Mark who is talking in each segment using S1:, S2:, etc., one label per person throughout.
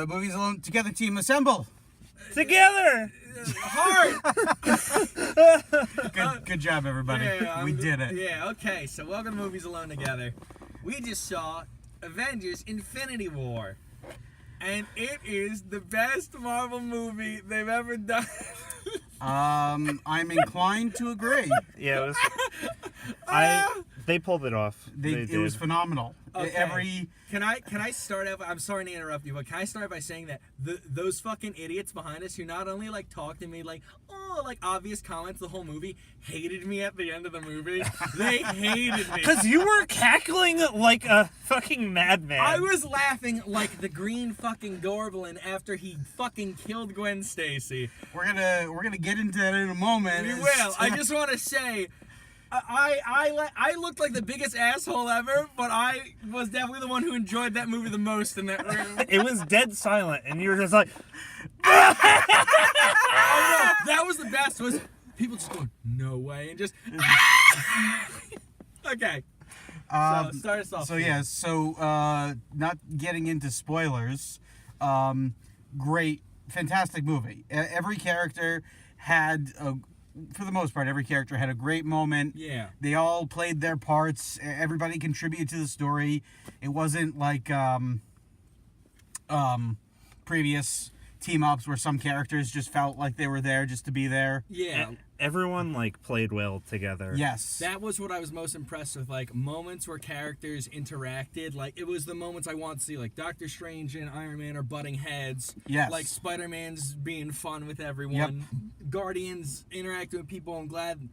S1: Movies Alone Together team assemble.
S2: Together!
S1: Hard! Good job, everybody.
S3: Yeah,
S1: we did it.
S3: Yeah, okay, so welcome to Movies Alone Together. We just saw Avengers Infinity War. And it is the best Marvel movie they've ever done.
S1: I'm inclined to agree.
S2: Yeah, it was. They pulled it off.
S1: It was phenomenal.
S3: Okay. Can I start out? I'm sorry to interrupt you, but can I start by saying that those fucking idiots behind us who not only like talked to me like obvious comments the whole movie, hated me at the end of the movie. They hated me
S2: because you were cackling like a fucking madman.
S3: I was laughing like the green fucking goblin after he fucking killed Gwen Stacy.
S1: We're gonna get into that in a moment.
S3: We will. I just want to say. I looked like the biggest asshole ever, but I was definitely the one who enjoyed that movie the most in that room.
S2: It was dead silent, and you were just like,
S3: oh no, that was the best. Was people just going, no way, and just okay. So start us off.
S1: So yeah, not getting into spoilers. Great, fantastic movie. Every character had for the most part, every character had a great moment.
S3: Yeah.
S1: They all played their parts. Everybody contributed to the story. It wasn't like previous team-ups where some characters just felt like they were there just to be there.
S3: Yeah.
S2: Everyone, played well together.
S1: Yes.
S3: That was what I was most impressed with, moments where characters interacted. It was the moments I want to see, Doctor Strange and Iron Man are butting heads.
S1: Yes.
S3: Spider-Man's being fun with everyone. Yep. Guardians interacting with people. I'm glad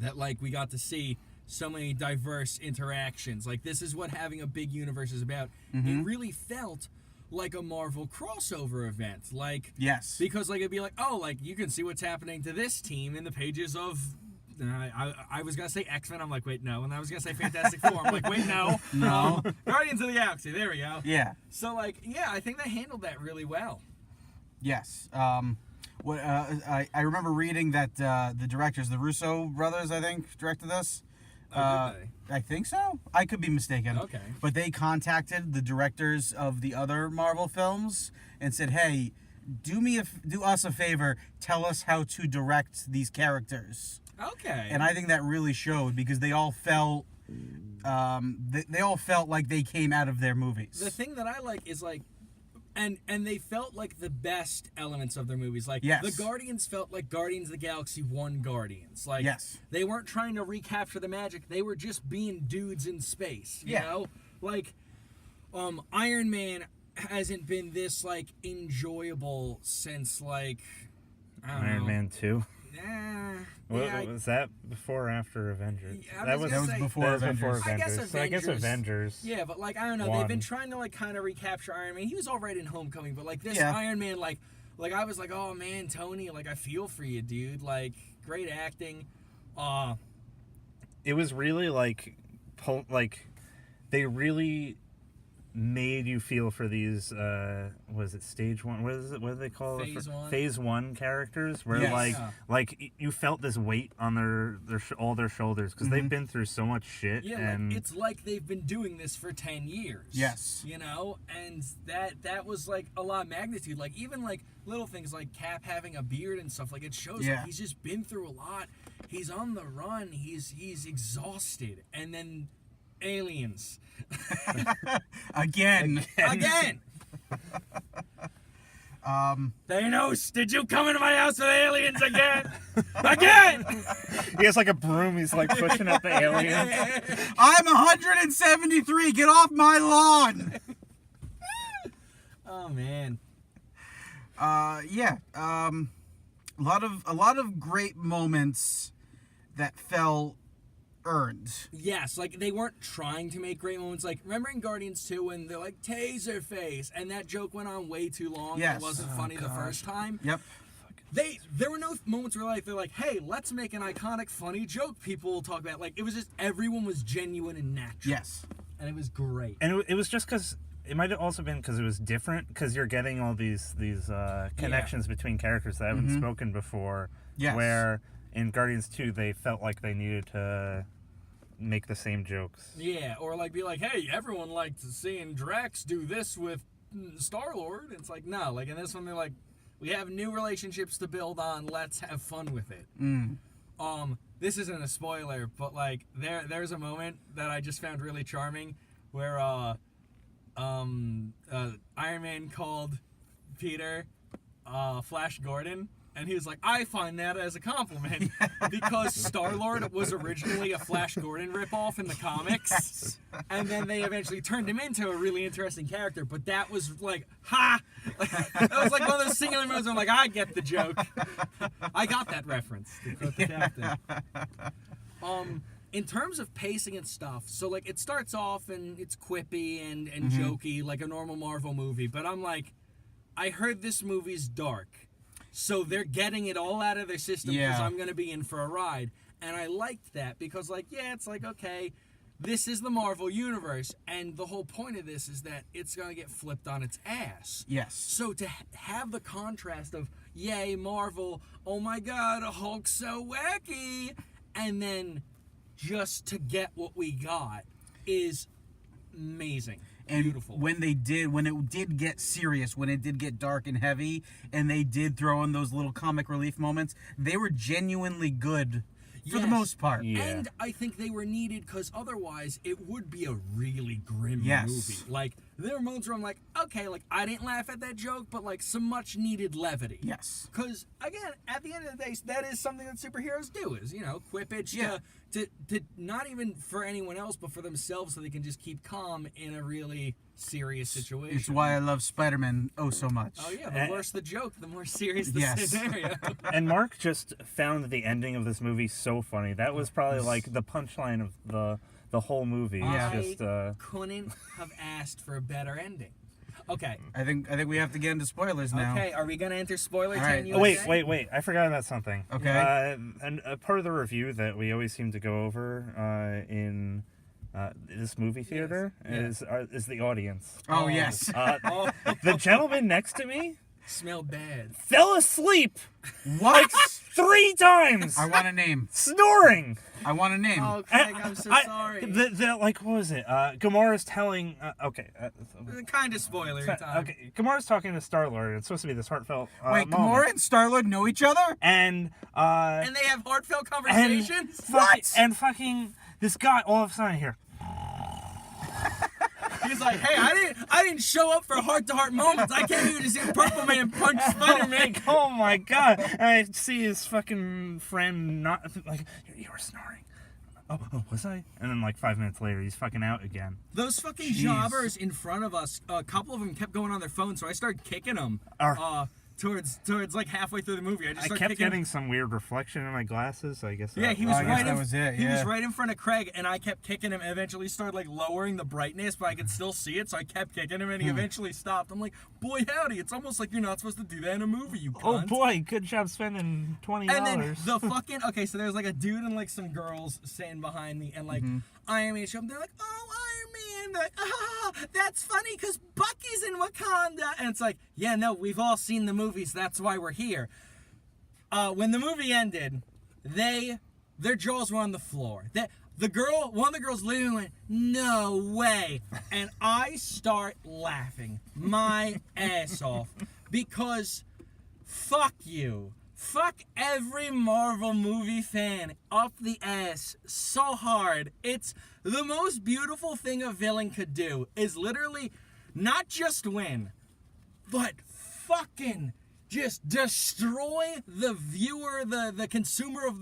S3: that, we got to see so many diverse interactions. This is what having a big universe is about.
S1: Mm-hmm.
S3: It really felt like a Marvel crossover event.
S1: Yes.
S3: Because, it'd be you can see what's happening to this team in the pages of... I was going to say X-Men. I'm like, wait, no. And I was going to say Fantastic Four. I'm like, wait, no.
S1: No.
S3: Guardians of the Galaxy. There we go.
S1: Yeah.
S3: So, I think they handled that really well.
S1: Yes. I remember reading that the directors, the Russo brothers, I think, directed this.
S3: Oh, did they?
S1: I think so. I could be mistaken.
S3: Okay.
S1: But they contacted the directors of the other Marvel films and said, "Hey, do us a favor. Tell us how to direct these characters."
S3: Okay.
S1: And I think that really showed because they all felt, they all felt like they came out of their movies.
S3: The thing that I like is and they felt like the best elements of their movies.
S1: Yes.
S3: The Guardians felt like Guardians of the Galaxy 1 Guardians.
S1: Yes.
S3: They weren't trying to recapture the magic. They were just being dudes in space. You know? Iron Man hasn't been this, enjoyable since, I don't
S2: Iron
S3: know.
S2: Man 2.
S3: Was
S2: that before or after Avengers?
S3: Yeah,
S1: that was before Avengers.
S3: I guess
S2: So I guess Avengers.
S3: Yeah, but I don't know. They've been trying to kind of recapture Iron Man. He was all right in Homecoming, but this Iron Man, I was like, oh man, Tony, I feel for you, dude. Great acting.
S2: It was really they really made you feel for these was it stage one, what do they call it, phase one characters where you felt this weight on all their shoulders because they've been through so much shit. And
S3: it's like they've been doing this for 10 years.
S1: Yes.
S3: And that was a lot of magnitude. Even little things like Cap having a beard and stuff, it shows he's just been through a lot. He's on the run, he's exhausted, and then aliens.
S1: Again.
S3: Thanos, did you come into my house with aliens again? Again!
S2: He has a broom, he's pushing at the aliens.
S1: I'm 173, get off my lawn!
S3: Oh man.
S1: A lot of great moments that felt earned.
S3: Yes, they weren't trying to make great moments. Remember in Guardians 2 when they're Taser face, and that joke went on way too long.
S1: Yes.
S3: It wasn't funny the first time.
S1: Yep.
S3: There were no moments where they're hey, let's make an iconic funny joke people will talk about. It was just everyone was genuine and natural.
S1: Yes.
S3: And it was great.
S2: And it was just because it might have also been because it was different because you're getting all these connections between characters that haven't spoken before.
S1: Yes.
S2: Where in Guardians 2 they felt like they needed to make the same jokes.
S3: Yeah, or like be like, hey, everyone liked seeing Drax do this with Star-Lord. It's like, no, like in this one they're like, we have new relationships to build on, let's have fun with it. This isn't a spoiler, but like there's a moment that I just found really charming where Iron Man called Peter Flash Gordon, and he was like, I find that as a compliment because Star-Lord was originally a Flash Gordon ripoff in the comics, and then they eventually turned him into a really interesting character, but that was like, ha! That was like one of those singular moments where I'm like, I get the joke. I got that reference. To quote the captain. In terms of pacing and stuff, so like it starts off and it's quippy and jokey like a normal Marvel movie, but I'm like, I heard this movie's dark. So they're getting it all out of their system because I'm going to be in for a ride. And I liked that because, like, yeah, it's like, okay, this is the Marvel Universe. And the whole point of this is that it's going to get flipped on its ass.
S1: Yes.
S3: So to have the contrast of, yay, Marvel, oh my God, Hulk's so wacky. And then just to get what we got is amazing.
S1: And
S3: beautiful.
S1: When it did get serious, when it did get dark and heavy, and they did throw in those little comic relief moments, they were genuinely good for the most part.
S2: Yeah.
S3: And I think they were needed because otherwise it would be a really grim movie. Like, there are moments where I'm like, okay, like, I didn't laugh at that joke, but, like, some much needed levity.
S1: Yes.
S3: Because, again, at the end of the day, that is something that superheroes do, is, you know, quippage to not even for anyone else, but for themselves so they can just keep calm in a really serious situation.
S1: It's why I love Spider-Man so much.
S3: Oh, yeah, the worse the joke, the more serious the scenario.
S2: And Mark just found the ending of this movie so funny. That was probably, like, the punchline of the whole movie.
S3: I couldn't have asked for a better ending. Okay.
S1: I think we have to get into spoilers now.
S3: Okay, are we gonna enter spoiler time?
S2: Oh, wait! I forgot about something.
S1: Okay.
S2: And a part of the review that we always seem to go over in this movie theater is the audience.
S1: Oh yes.
S2: The gentleman next to me
S3: smelled bad.
S2: Fell asleep.
S1: What?
S2: Like 3 times.
S1: I want a name.
S2: Snoring.
S1: I want a name.
S3: Oh, Craig, I'm so sorry.
S2: Like, what was it? Gamorre's telling...
S3: kind of spoiler time.
S2: Okay, Gamorre's talking to Star-Lord. It's supposed to be this heartfelt
S1: Wait,
S2: moment.
S1: Gamora and Star-Lord know each other?
S2: And
S3: they have heartfelt conversations?
S2: What? And fucking... This guy, all of a sudden, here...
S3: He's like, hey, I didn't show up for heart-to-heart moments. I came here to see Purple Man punch Spider-Man.
S2: Oh my God. And I see his fucking friend not, like, you were snoring. Oh, was I? And then like 5 minutes later, he's fucking out again.
S3: Those fucking jobbers in front of us, a couple of them kept going on their phones, so I started kicking them. Towards like halfway through the movie. I kept
S2: getting some weird reflection in my glasses, so I guess
S3: he was
S1: He
S3: was right in front of Craig, and I kept kicking him, and eventually started like lowering the brightness, but I could still see it, so I kept kicking him, and he eventually stopped. I'm like, boy howdy, it's almost like you're not supposed to do that in a movie, you cunt.
S2: Oh boy, good job spending $20.
S3: And then the fucking, okay, so there's like a dude and like some girls sitting behind me, and like Iron Man show up, they're like, oh, Iron Man, they're like, that's funny, because Bucky's in Wakanda, and it's like, yeah, no, we've all seen the movies, that's why we're here. When the movie ended, their jaws were on the floor. One of the girls literally went, no way. And I start laughing my ass off because fuck you. Fuck every Marvel movie fan up the ass so hard. It's the most beautiful thing a villain could do is literally not just win, but fucking just destroy the viewer, the consumer of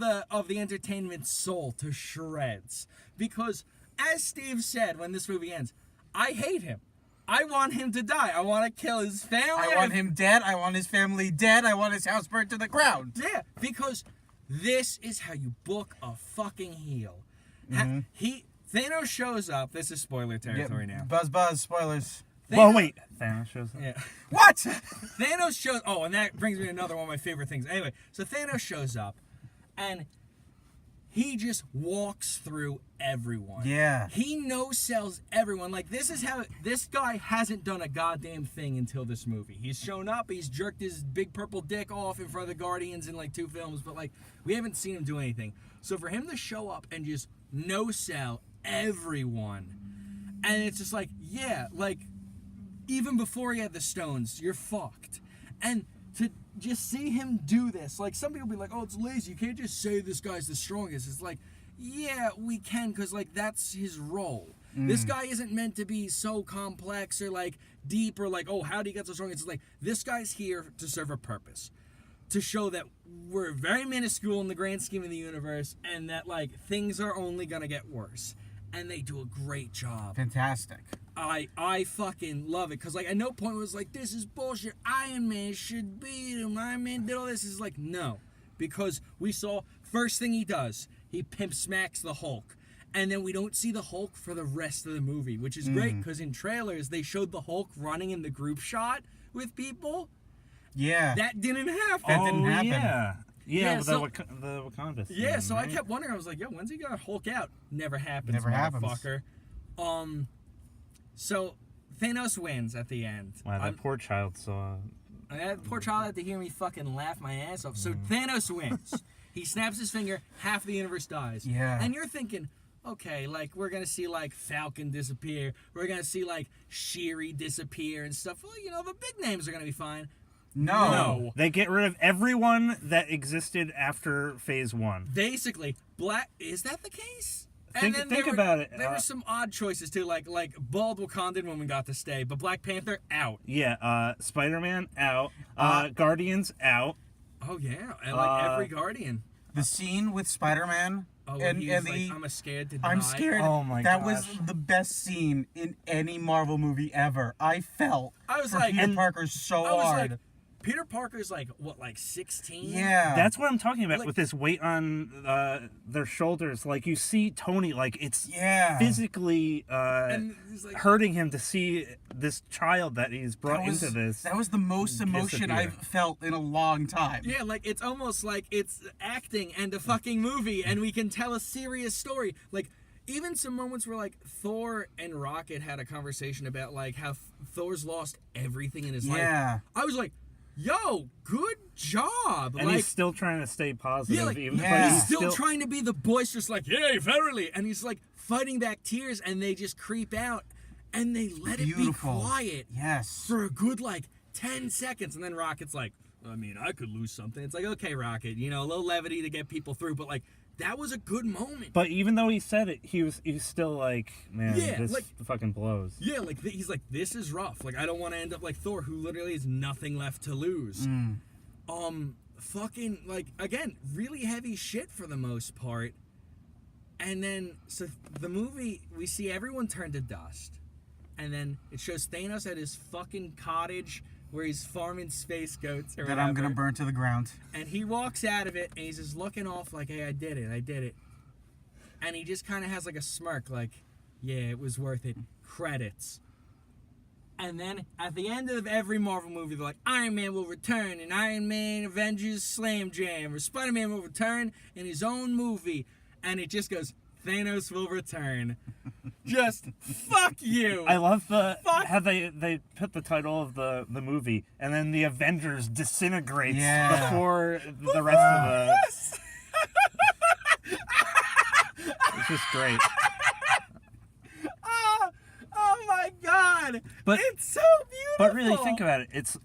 S3: the entertainment soul to shreds. Because, as Steve said when this movie ends, I hate him. I want him to die. I want to kill his family.
S1: I want him dead. I want his family dead. I want his house burnt to the ground.
S3: Yeah, because this is how you book a fucking heel. Thanos shows up. This is spoiler territory now.
S1: Buzz, spoilers.
S2: Well, wait. Thanos shows up.
S3: Yeah.
S1: What?
S3: Thanos shows... Oh, and that brings me to another one of my favorite things. Anyway, so Thanos shows up, and he just walks through everyone.
S1: Yeah.
S3: He no-sells everyone. Like, this is how... This guy hasn't done a goddamn thing until this movie. He's shown up, he's jerked his big purple dick off in front of the Guardians in, like, 2 films, but, like, we haven't seen him do anything. So for him to show up and just no-sell everyone, and it's just like, yeah, like, even before he had the stones, you're fucked. And to just see him do this, like, some people be like, oh, it's lazy, you can't just say this guy's the strongest. It's like, yeah, we can, because, like, that's his role. This guy isn't meant to be so complex or, like, deep or, like, oh, how did he get so strong? It's like, this guy's here to serve a purpose. To show that we're very minuscule in the grand scheme of the universe and that, like, things are only going to get worse. And they do a great job.
S1: Fantastic.
S3: I fucking love it. Because, like, at no point was like, this is bullshit. Iron Man should beat him. Iron Man did all this. It's like, no. Because we saw, first thing he does, he pimp smacks the Hulk. And then we don't see the Hulk for the rest of the movie, which is great. Because in trailers, they showed the Hulk running in the group shot with people.
S1: Yeah.
S3: That didn't happen.
S1: That didn't happen.
S2: Yeah,
S3: so,
S2: the Wakanda thing,
S3: yeah, so
S2: right?
S3: I kept wondering. I was like, yo, when's he gonna Hulk out? Never happens,
S1: Never happens.
S3: motherfucker. So Thanos wins at the end.
S2: Wow, that poor child saw...
S3: That poor child had to hear me fucking laugh my ass off. So Thanos wins. He snaps his finger, half the universe dies.
S1: Yeah.
S3: And you're thinking, okay, like, we're gonna see, like, Falcon disappear. We're gonna see, like, Shuri disappear and stuff. Well, you know, the big names are gonna be fine.
S1: No.
S2: They get rid of everyone that existed after Phase 1.
S3: Basically, Is that the case?
S2: Think about it.
S3: There were some odd choices too, like bald Wakandan woman got to stay, but Black Panther out.
S2: Yeah, Spider-Man out. Guardians out.
S3: Oh yeah, and like every Guardian.
S1: The scene with Spider-Man.
S3: Oh,
S1: and
S3: he's like, I'm scared to die.
S1: I'm scared.
S2: Oh my
S1: That
S2: gosh.
S1: was the best scene in any Marvel movie ever. I felt
S3: I was
S1: for
S3: like,
S1: Peter Parker so
S3: I was
S1: hard.
S3: like, Peter Parker's like, what, like 16?
S1: Yeah.
S2: That's what I'm talking about,
S3: Like-
S2: with this weight on their shoulders. Like, you see Tony, like, it's
S1: Yeah.
S2: physically
S3: And he's like,
S2: hurting him to see this child that he's brought into this.
S1: That was the most emotion
S2: disappear.
S1: I've felt in a long time.
S3: yeah, like it's almost like it's acting and a fucking movie, and we can tell a serious story. Like, even some moments where, like, Thor and Rocket had a conversation about, like, how Thor's lost everything in his life.
S1: Yeah.
S3: I was like, yo, good job.
S2: And
S3: like,
S2: he's still trying to stay positive.
S3: yeah, like,
S2: even,
S1: yeah.
S2: but
S3: he's still trying to be the boisterous, like, yay, verily. And he's, like, fighting back tears, and they just creep out, and they let it be
S1: Beautiful.
S3: quiet
S1: Yes.
S3: for a good, like, 10 seconds. And then Rocket's like, I mean, I could lose something. It's like, okay, Rocket, you know, a little levity to get people through, but, like, that was a good moment.
S2: But even though he said it, he's still like, man,
S3: Yeah,
S2: this
S3: like-
S2: fucking blows.
S3: Yeah, like, he's like, this is rough. Like, I don't want to end up like Thor, who literally has nothing left to lose. Fucking, like, again, really heavy shit for the most part. And then, so the movie, we see everyone turn to dust. And then it shows Thanos at his fucking cottage where he's farming space goats or
S1: That
S3: whatever.
S1: I'm gonna burn to the ground.
S3: And he walks out of it, and he's just looking off like, hey, I did it. And he just kind of has like a smirk, like, yeah, it was worth it. Credits. And then at the end of every Marvel movie, they're like, Iron Man will return in Iron Man Avengers Slam Jam, or Spider-Man will return in his own movie. And it just goes, Thanos will return. Just fuck you.
S2: I love how they put the title of the movie, and then the Avengers disintegrates before the rest of the... It's just great.
S3: Oh my god!
S2: But
S3: it's so beautiful.
S2: But really, think about it. It's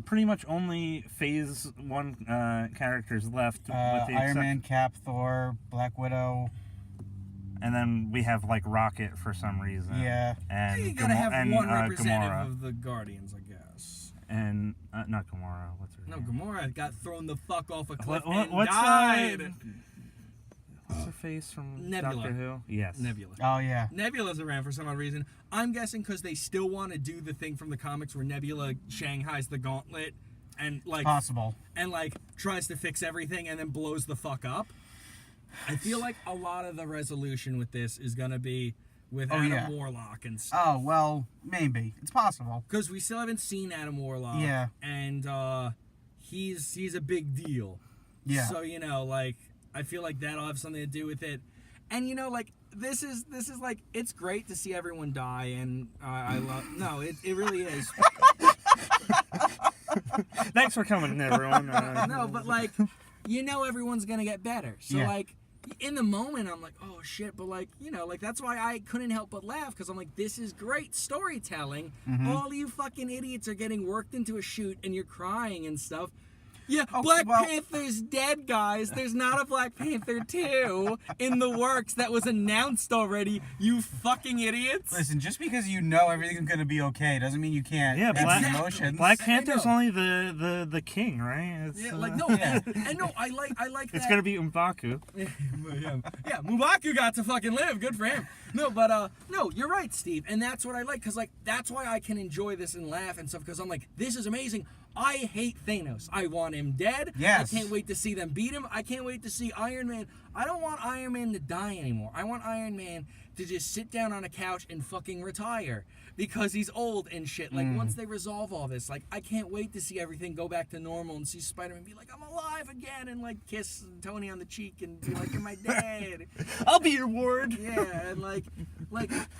S2: pretty much only Phase 1 characters left, with the
S1: Iron Man, Cap, Thor, Black Widow.
S2: And then we have like Rocket for some reason.
S1: Yeah.
S2: And
S3: you gotta have one representative
S2: Gamora.
S3: of the Guardians, I guess.
S2: And not Gamora. What's her name?
S3: No, Gamora got thrown the fuck off a cliff
S2: What's
S3: and died.
S2: What's her face from
S3: Nebula.
S2: Doctor Who? Yes.
S3: Nebula.
S1: Oh yeah.
S3: Nebula's around for some odd reason. I'm guessing because they still want to do the thing from the comics where Nebula shanghais the gauntlet and like
S1: Possible.
S3: and like tries to fix everything and then blows the fuck up. I feel like a lot of the resolution with this is gonna be with Adam Warlock and stuff.
S1: Oh well, maybe it's possible.
S3: Because we still haven't seen Adam Warlock.
S1: Yeah.
S3: And he's a big deal.
S1: Yeah.
S3: So, you know, like, I feel like that'll have something to do with it. And you know, like this is like it's great to see everyone die, and I love. No, it really is.
S2: Thanks for coming, everyone.
S3: No, but like, you know, everyone's gonna get better. So like, in the moment, I'm like, oh shit. But like, you know, like that's why I couldn't help but laugh because I'm like, this is great storytelling. All you fucking idiots are getting worked into a shoot, and you're crying and stuff. Yeah, Black Panther's dead, guys. There's not a Black Panther 2 in the works that was announced already, you fucking idiots.
S1: Listen, just because you know everything's going to be okay doesn't mean you can't have emotions.
S2: Black Panther's only the king, right? It's,
S3: like, no, and no, I like that.
S2: It's going to be M'Baku.
S3: Yeah, M'Baku got to fucking live. Good for him. No, but, no, you're right, Steve. And that's what I like, because, like, that's why I can enjoy this and laugh and stuff, because I'm like, this is amazing. I hate Thanos. I want him dead.
S1: Yes.
S3: I can't wait to see them beat him. I can't wait to see Iron Man. I don't want Iron Man to die anymore. I want Iron Man to just sit down on a couch and fucking retire because he's old and shit. Like, once they resolve all this, like, I can't wait to see everything go back to normal and see Spider-Man be like, I'm alive again, and, like, kiss Tony on the cheek and be like, you're my dad.
S2: I'll be your ward.
S3: Yeah, and, like,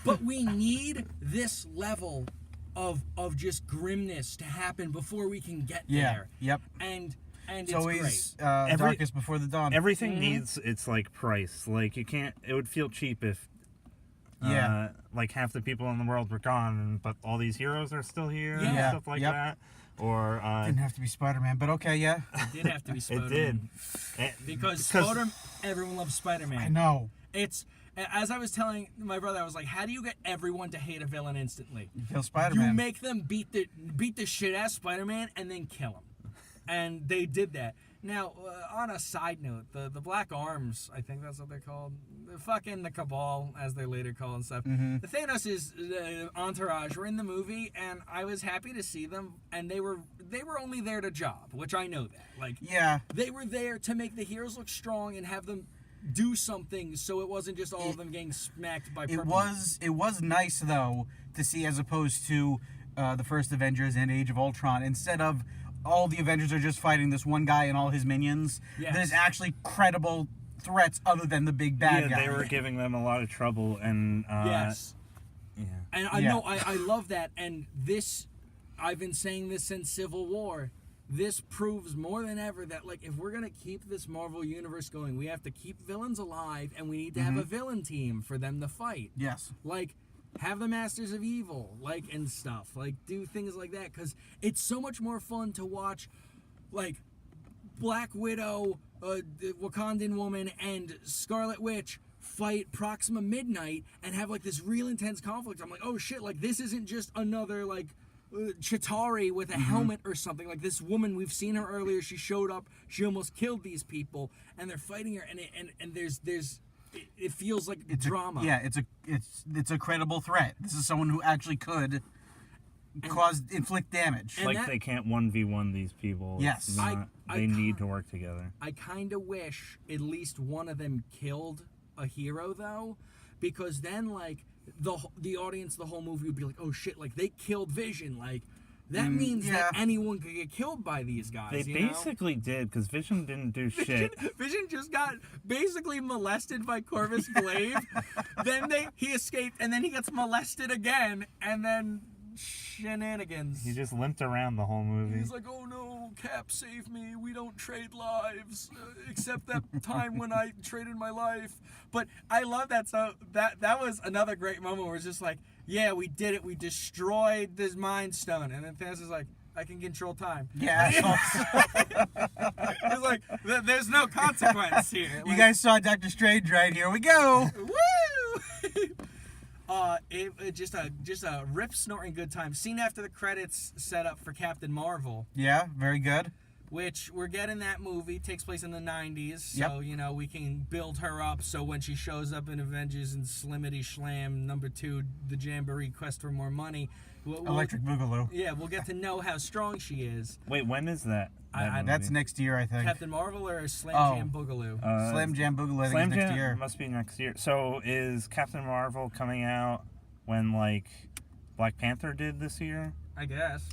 S3: but we need this level of just grimness to happen before we can get there.
S1: Yep.
S3: And
S1: it's
S3: it's
S1: always
S3: great.
S1: darkest before the dawn.
S2: Everything needs its like price. Like you can't. It would feel cheap if like half the people in the world were gone, but all these heroes are still here and stuff like that. Or
S1: didn't have to be Spider-Man, but okay, yeah.
S3: It did have to be Spider-Man.
S2: It did.
S3: Because everyone loves Spider-Man.
S1: I know.
S3: It's, as I was telling my brother, I was like, how do you get everyone to hate a villain instantly?
S1: You kill Spider-Man.
S3: You make them beat the shit out of Spider-Man and then kill him. And they did that. Now, on a side note, the Black Arms, I think that's what they're called. The Cabal, as they're later called and stuff. The Thanos' entourage were in the movie, and I was happy to see them. And they were only there to job, which I know that. Like, they were there to make the heroes look strong and have them do something, so it wasn't just all of them getting smacked by purple.
S1: It was nice though to see, as opposed to the first Avengers and Age of Ultron, instead of all the Avengers are just fighting this one guy and all his minions. There's actually credible threats other than the big bad guy.
S2: They were giving them a lot of trouble, and
S3: and I know I love that. And this, I've been saying this since Civil War. This proves more than ever that, like, if we're gonna keep this Marvel universe going, we have to keep villains alive, and we need to have a villain team for them to fight.
S1: Yes.
S3: Like, have the Masters of Evil, like, and stuff. Like, do things like that, because it's so much more fun to watch, like, Black Widow, the Wakandan Woman, and Scarlet Witch fight Proxima Midnight and have, like, this real intense conflict. I'm like, oh shit, like, this isn't just another, like, Chitauri with a helmet or something. Like, this woman, we've seen her earlier, she showed up, she almost killed these people, and they're fighting her, and there's it feels like drama.
S1: It's a credible threat. This is someone who actually could inflict damage.
S2: Like, they can't 1v1 these people.
S1: Yes.
S2: They need to work together.
S3: I kind of wish at least one of them killed a hero, though, because then, like, the audience, the whole movie would be like, oh shit, like, they killed Vision, like, that means that anyone could get killed by these guys.
S2: They basically did, because Vision didn't do shit.
S3: Vision just got basically molested by Corvus Glaive. Then he escaped, and then he gets molested again, and then shenanigans.
S2: He just limped around the whole movie.
S3: He's like, oh no, Cap, save me. We don't trade lives, except that time when I traded my life. But I love that. So that was another great moment where it's just like, yeah, we did it. We destroyed this Mind Stone. And then Thanos is like, I can control time.
S1: Yeah.
S3: It's like, there's no consequence here.
S1: You guys saw Doctor Strange, right? Here we go.
S3: Woo! It just a rip snorting good time. Scene after the credits set up for Captain Marvel.
S1: Yeah, very good.
S3: Which we're getting that movie, takes place in the 90s, so you know we can build her up. So when she shows up in Avengers and Slimmity Schlam #2, the Jamboree Quest for More Money,
S1: Electric Boogaloo.
S3: Yeah, we'll get to know how strong she is.
S2: Wait, when is that?
S1: That's next year, I think.
S3: Captain Marvel or Slam Jam Boogaloo?
S1: Slam Jam Boogaloo, I think, is next year.
S2: Must be next year. So is Captain Marvel coming out when, like, Black Panther did this year?
S3: I guess.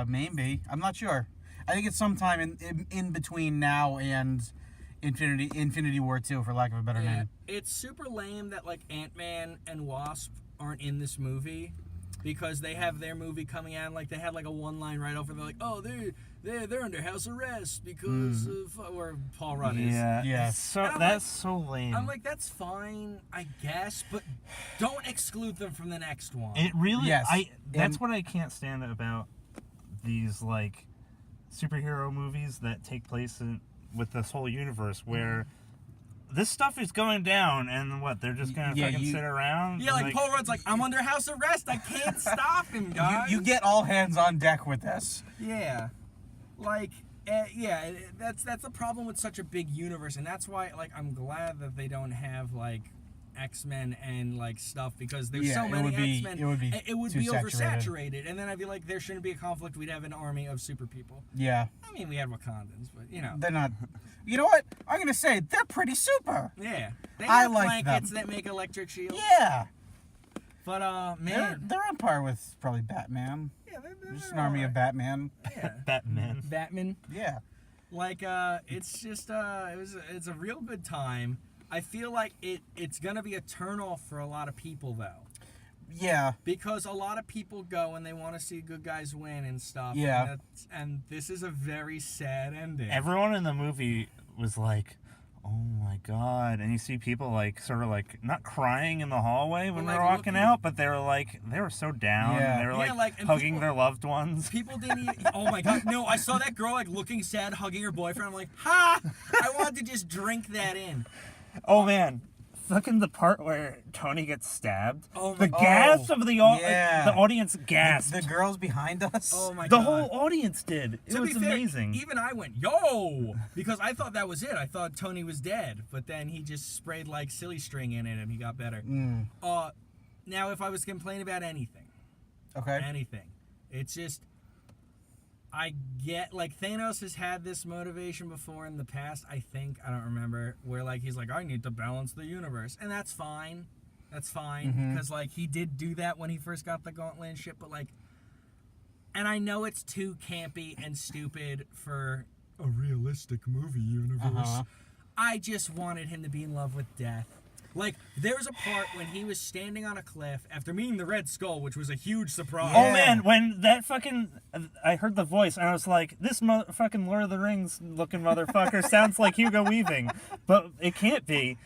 S1: Maybe. I'm not sure. I think it's sometime in between now and Infinity War 2, for lack of a better name.
S3: It's super lame that like Ant-Man and Wasp aren't in this movie because they have their movie coming out. Like they had like a one line right over. They're like, oh, they're under house arrest because of where Paul Rudd is.
S2: Yeah. So that's so lame.
S3: I'm like, that's fine, I guess, but don't exclude them from the next one.
S2: It really.
S1: Yes.
S2: That's what I can't stand about these like superhero movies that take place with this whole universe where. This stuff is going down, and what, they're just gonna fucking sit around?
S3: Yeah, like Paul Rudd's like, I'm under house arrest, I can't stop him, guys.
S1: You get all hands on deck with this.
S3: Yeah. Like, that's the problem with such a big universe, and that's why, like, I'm glad that they don't have, like, X-Men and, like, stuff, because there's so many X-Men. It would be oversaturated, and then I'd be like, there shouldn't be a conflict, we'd have an army of super people.
S1: Yeah.
S3: I mean, we had Wakandans, but, you know.
S1: They're not... You know what? I'm going to say, they're pretty super.
S3: Yeah. They
S1: I
S3: have
S1: like
S3: blankets
S1: them.
S3: that make electric shields.
S1: Yeah.
S3: But, man.
S1: They're on par with probably Batman.
S3: Yeah, they're
S1: just an army of Batman.
S3: Yeah.
S2: Batman.
S1: Yeah.
S3: Like, it's just, it's a real good time. I feel like it's gonna be a turnoff for a lot of people, though.
S1: Yeah.
S3: Because a lot of people go and they want to see good guys win and stuff.
S1: Yeah.
S3: And this is a very sad ending.
S2: Everyone in the movie was like, oh my god. And you see people like sort of like not crying in the hallway when they're walking out, but they were so down.
S1: Yeah.
S2: They were like hugging their loved ones.
S3: People didn't even, oh my god, no, I saw that girl like looking sad, hugging her boyfriend. I'm like, ha! I wanted to just drink that in.
S2: Oh man. Fucking the part where Tony gets stabbed.
S3: Oh
S2: the gasp of the audience gasped.
S1: The girls behind us.
S3: Oh my god.
S2: The whole audience did. It was amazing.
S3: Even I went, yo! Because I thought that was it. I thought Tony was dead. But then he just sprayed like silly string in it and he got better. Now, if I was complaining about anything.
S1: Okay.
S3: Anything. It's just... I get, like, Thanos has had this motivation before in the past, I think, I don't remember, where, like, he's like, I need to balance the universe, and that's fine, because, like, he did do that when he first got the gauntlet and shit, but, like, and I know it's too campy and stupid for a realistic movie universe, I just wanted him to be in love with death. Like, there was a part when he was standing on a cliff after meeting the Red Skull, which was a huge surprise.
S2: Oh, man, when that fucking... I heard the voice, and I was like, this fucking Lord of the Rings-looking motherfucker sounds like Hugo Weaving. But it can't be.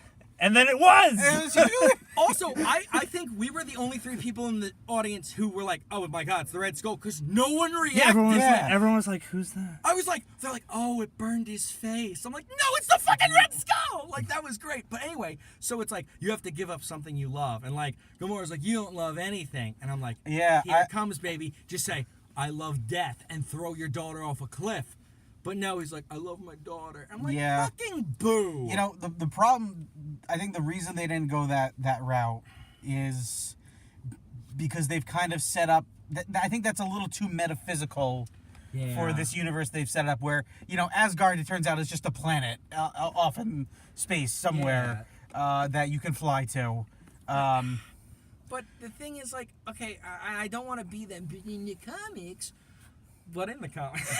S2: And then it was!
S3: Also, I think we were the only three people in the audience who were like, oh my god, it's the Red Skull, because no one reacted.
S2: Yeah, everyone was like, who's that?
S3: I was like, they're like, oh, it burned his face. I'm like, no, it's the fucking Red Skull! Like, that was great. But anyway, so it's like, you have to give up something you love. And like, Gamora's like, you don't love anything. And I'm like, here it comes, baby. Just say, I love death, and throw your daughter off a cliff. But no, he's like, I love my daughter. I'm like, fucking boo.
S1: You know, the problem, I think the reason they didn't go that route is because they've kind of set up, I think that's a little too metaphysical for this universe they've set up where, you know, Asgard, it turns out, is just a planet off in space somewhere that you can fly to.
S3: But the thing is, like, okay, I don't want to be them, but in the comics... But in the comics,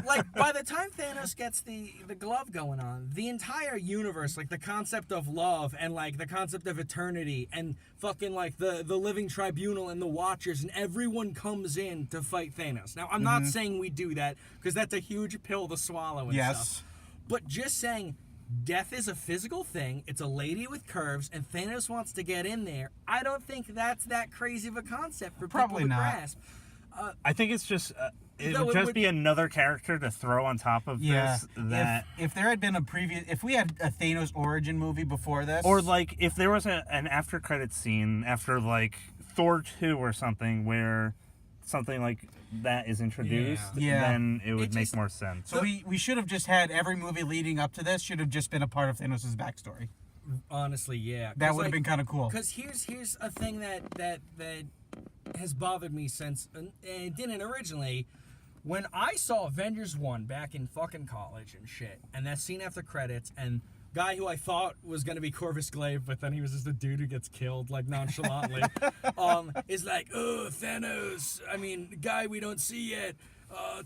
S3: like, by the time Thanos gets the glove going on, the entire universe, like, the concept of love and, like, the concept of eternity and fucking, like, the living tribunal and the Watchers and everyone comes in to fight Thanos. Now, I'm not saying we do that, because that's a huge pill to swallow and stuff. But just saying death is a physical thing, it's a lady with curves, and Thanos wants to get in there, I don't think that's that crazy of a concept for people to grasp.
S2: I think it's just it would just be another character to throw on top of this. That
S1: if there had been if we had a Thanos origin movie before this,
S2: or like if there was an after credit scene after like Thor 2 or something where something like that is introduced, then it would make more sense.
S1: So we should have just had every movie leading up to this should have just been a part of Thanos' backstory.
S3: Honestly, yeah,
S1: that would have been kind of cool.
S3: Because here's a thing that has bothered me since, and it didn't originally. When I saw Avengers 1 back in fucking college and shit, and that scene after credits, and guy who I thought was going to be Corvus Glaive, but then he was just a dude who gets killed, like, nonchalantly, is like, oh, Thanos, I mean, guy we don't see yet,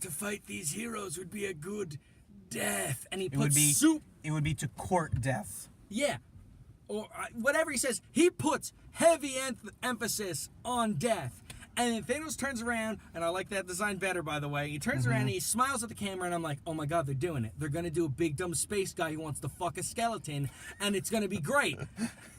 S3: to fight these heroes would be a good death, and he
S1: It would
S3: puts
S1: be
S3: soup.
S1: It would be to court death.
S3: Yeah. Or whatever he says, he puts heavy emphasis on death. And then Thanos turns around, and I like that design better, by the way. He turns around and he smiles at the camera, and I'm like, oh my god, they're doing it. They're going to do a big dumb space guy who wants to fuck a skeleton, and it's going to be great.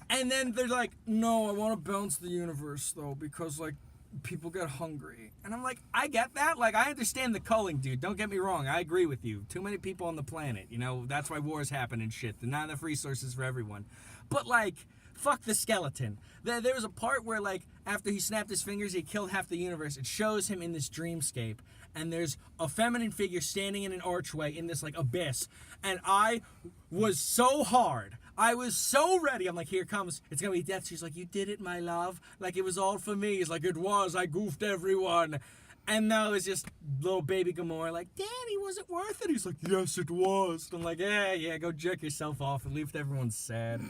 S3: And then they're like, no, I want to balance the universe, though, because, like, people get hungry. And I'm like, I get that. Like, I understand the culling, dude. Don't get me wrong. I agree with you. Too many people on the planet. You know, that's why wars happen and shit. There's not enough resources for everyone. But, like, fuck the skeleton. There was a part where, like, after he snapped his fingers, he killed half the universe. It shows him in this dreamscape. And there's a feminine figure standing in an archway in this, like, abyss. And I was so hard. I was so ready. I'm like, here it comes. It's going to be death. She's like, you did it, my love. Like, it was all for me. He's like, it was. I goofed everyone. And now it's just little baby Gamora like, Daddy, was it worth it? He's like, yes, it was. And I'm like, yeah, go jerk yourself off and leave everyone sad.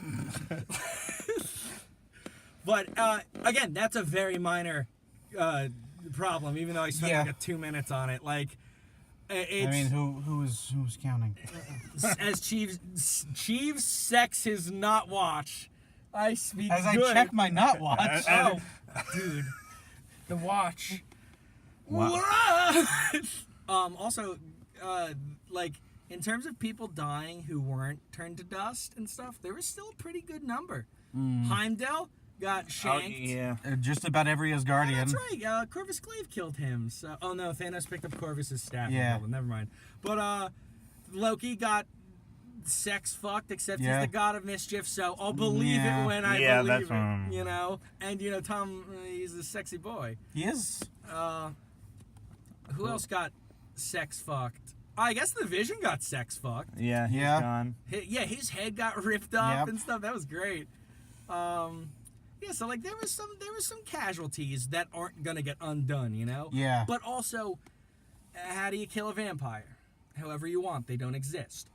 S3: But, again, that's a very minor problem, even though I spent like 2 minutes on it. Like, it's,
S1: I mean, who's counting?
S3: As Chief's sex his not watch. I speak
S1: As
S3: good.
S1: I check my not watch.
S3: Oh, dude. The watch.
S2: Wow.
S3: Also, like, in terms of people dying who weren't turned to dust and stuff, there was still a pretty good number. Heimdall got shanked.
S2: Oh, yeah.
S1: Just about every Asgardian.
S3: Oh, that's right. Corvus Glaive killed him. So, oh no, Thanos picked up Corvus's staff.
S1: Yeah.
S3: And killed him. Never mind. But Loki got sex fucked, except he's the god of mischief. So I'll believe it when I believe it. You know, and you know Tom, he's a sexy boy.
S1: He is.
S3: Who else got sex fucked? I guess the Vision got sex fucked.
S2: Yeah, he's gone.
S3: His head got ripped off and stuff. That was great. Yeah, so like there was some casualties that aren't gonna get undone, you know.
S1: Yeah.
S3: But also, how do you kill a vampire? However you want, they don't exist.